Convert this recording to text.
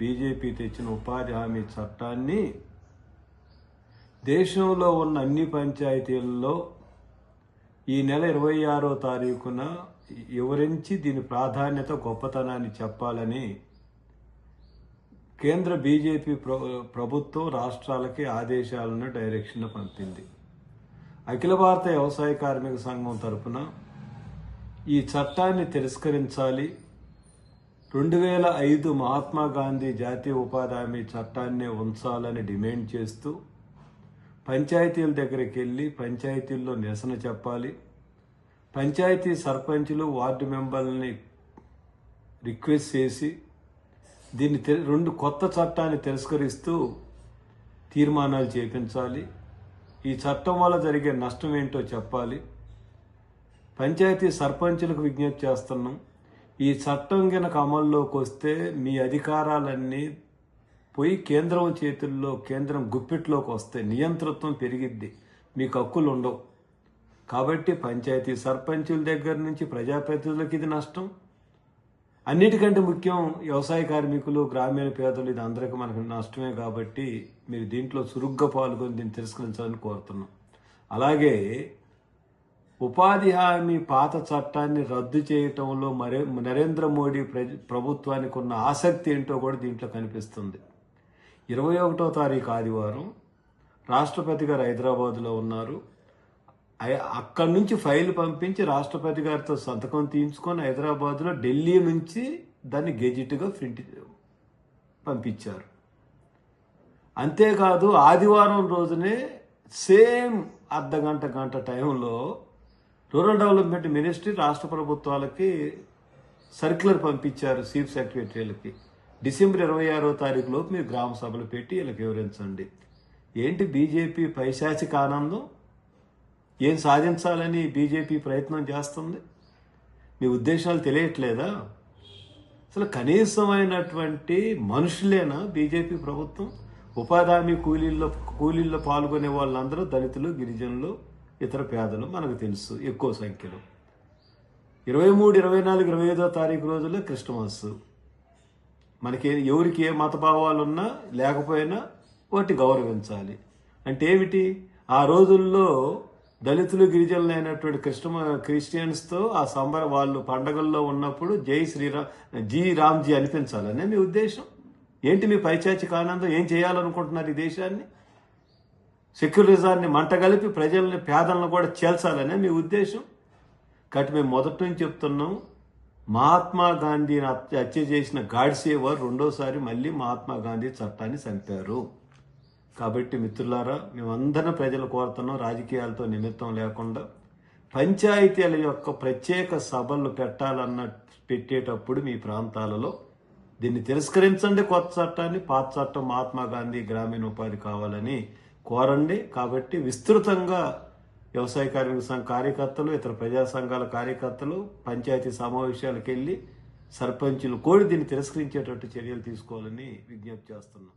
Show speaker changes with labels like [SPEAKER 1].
[SPEAKER 1] BJP తెచ్చిన ఉపాధి హామీ చట్టాన్ని దేశంలో ఉన్న అన్ని పంచాయతీల్లో ఈ నెల 26వ తారీఖున వివరించి దీని ప్రాధాన్యత గొప్పతనాన్ని చెప్పాలని కేంద్ర బీజేపీ ప్రభుత్వం రాష్ట్రాలకి ఆదేశాలను డైరెక్షన్ పంపింది. అఖిల భారత వ్యవసాయ కార్మిక సంఘం తరపున ఈ చట్టాన్ని తిరస్కరించాలి, 2005 మహాత్మా గాంధీ జాతీయ ఉపాధి హామీ చట్టాన్నే ఉంచాలని డిమాండ్ చేస్తూ పంచాయతీల దగ్గరికి వెళ్ళి పంచాయతీల్లో నిరసన చెప్పాలి. పంచాయతీ సర్పంచులు వార్డు మెంబర్లని రిక్వెస్ట్ చేసి దీన్ని 2 కొత్త చట్టాన్ని తిరస్కరిస్తూ తీర్మానాలు చేపించాలి. ఈ చట్టం వల్ల జరిగే నష్టం ఏంటో చెప్పాలి. పంచాయతీ సర్పంచులకు విజ్ఞప్తి చేస్తున్నాం, ఈ చట్టం గనక అమల్లోకి వస్తే మీ అధికారాలన్నీ పోయి కేంద్రం చేతుల్లో, కేంద్రం గుప్పిట్లోకి వస్తే నియంతృత్వం పెరిగిద్ది, మీకు హక్కులు ఉండవు. కాబట్టి పంచాయతీ సర్పంచుల దగ్గర నుంచి ప్రజాప్రతినిధులకు ఇది నష్టం. అన్నిటికంటే ముఖ్యం వ్యవసాయ కార్మికులు, గ్రామీణ పేదలు, ఇది అందరికీ మనకు నష్టమే. కాబట్టి మీరు దీంట్లో చురుగ్గా పాల్గొని దీన్ని తిరస్కరించాలని కోరుతున్నాం. అలాగే ఉపాధి హామీ పాత చట్టాన్ని రద్దు చేయటంలో నరేంద్ర మోడీ ప్రభుత్వానికి ఉన్న ఆసక్తి ఏంటో కూడా దీంట్లో కనిపిస్తుంది. 21వ తారీఖు ఆదివారం రాష్ట్రపతి గారు హైదరాబాద్లో ఉన్నారు. అక్కడి నుంచి ఫైల్ పంపించి రాష్ట్రపతి గారితో సంతకం తీయించుకొని హైదరాబాద్లో ఢిల్లీ నుంచి దాన్ని గెజిట్గా ప్రింట్ పంపించారు. అంతేకాదు ఆదివారం రోజునే సేమ్ గంట టైంలో రూరల్ డెవలప్మెంట్ మినిస్ట్రీ రాష్ట్ర ప్రభుత్వాలకి సర్క్యులర్ పంపించారు చీఫ్ సెక్రటరీలకి. డిసెంబర్ 26వ తారీఖులోపు మీరు గ్రామ సభలు పెట్టి వీళ్ళకి వివరించండి. ఏంటి బీజేపీ పైశాచిక ఆనందం? ఏం సాధించాలని బీజేపీ ప్రయత్నం చేస్తుంది? మీ ఉద్దేశాలు తెలియట్లేదా? అసలు కనీసమైనటువంటి మనుషులేనా బీజేపీ ప్రభుత్వం? ఉపాధి హామీ కూలీల్లో పాల్గొనే వాళ్ళందరూ దళితులు, గిరిజనులు, ఇతర పేదలు మనకు తెలుసు ఎక్కువ సంఖ్యలో. 23, 24, 25వ తారీఖు రోజుల్లో క్రిస్టమస్. మనకి ఎవరికి ఏ మతభావాలు ఉన్నా లేకపోయినా వాటి గౌరవించాలి. అంటే ఏమిటి? ఆ రోజుల్లో దళితులు, గిరిజనులు అయినటువంటి క్రిస్టియన్స్తో ఆ వాళ్ళు పండగల్లో ఉన్నప్పుడు జై శ్రీరామ్, జీ రామ్జీ అనిపించాలనే మీ ఉద్దేశం? ఏంటి మీ పైచాచిక ఆనందం? ఏం చేయాలనుకుంటున్నారు ఈ దేశాన్ని? సెక్యులరిజాన్ని మంటగలిపి ప్రజల్ని, పేదలను కూడా చేల్చాలనే మీ ఉద్దేశం? కాబట్టి మేము మొదటి నుంచి చెప్తున్నాం, మహాత్మా గాంధీని హత్య చేసిన గాడ్సే వారు రెండోసారి మళ్ళీ మహాత్మా గాంధీ చట్టాన్ని చంపారు. కాబట్టి మిత్రులారా, మేమందరం ప్రజలు కోరుతున్నాం, రాజకీయాలతో నిమిత్తం లేకుండా పంచాయతీల యొక్క ప్రత్యేక సభలు పెట్టేటప్పుడు మీ ప్రాంతాలలో దీన్ని తిరస్కరించండి. కొత్త చట్టాన్ని, పాత చట్టం మహాత్మా గాంధీ గ్రామీణ ఉపాధి కావాలని కోరండి. కాబట్టి విస్తృతంగా వ్యవసాయ కార్మిక సంఘ కార్యకర్తలు, ఇతర ప్రజా సంఘాల కార్యకర్తలు పంచాయతీ సమావేశాలకు వెళ్ళి సర్పంచులు కోరి దీన్ని తిరస్కరించేటట్టు చర్యలు తీసుకోవాలని విజ్ఞప్తి చేస్తున్నాం.